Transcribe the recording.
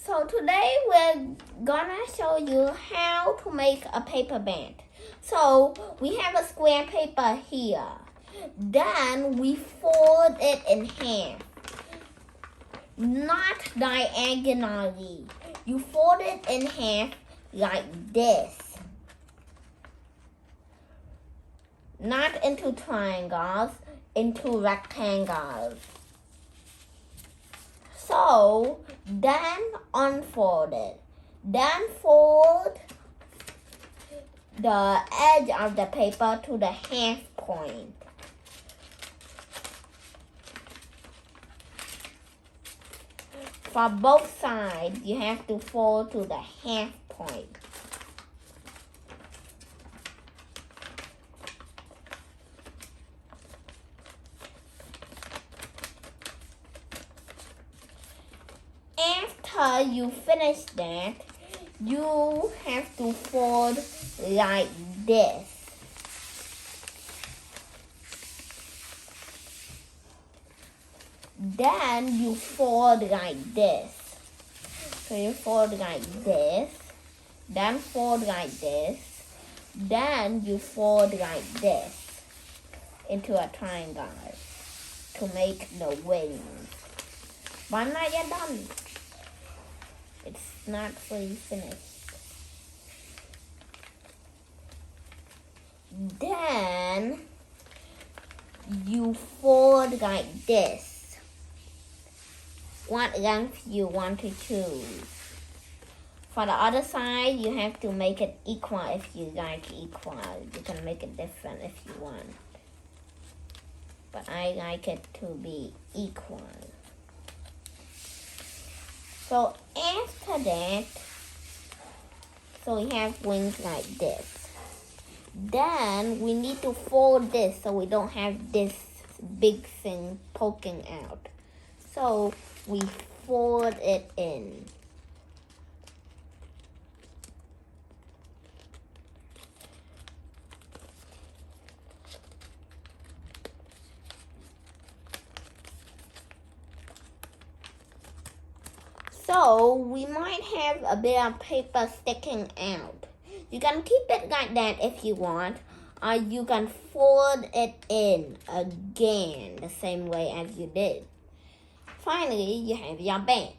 So today we're gonna show you how to make a paper band. So we have a square paper here. Then we fold it in half. Not diagonally. You fold it in half like this. Not into triangles, into rectangles. So, then unfold it. Then fold the edge of the paper to the half point. For both sides, you have to fold to the half point. After you finish that, you have to fold like this. Then you fold like this. So you fold like this, then fold like this, then you fold like this into a triangle to make the wings. But not yet done. It's not fully finished. Then you fold like this. What length you want to choose. For the other side, you have to make it equal if you like equal. You can make it different if you want. But I like it to be equal. So after that, so we have wings like this. Then we need to fold this so we don't have this big thing poking out. So we fold it in. So we might have a bit of paper sticking out. You can keep it like that if you want, or you can fold it in again the same way as you did. Finally, you have your band.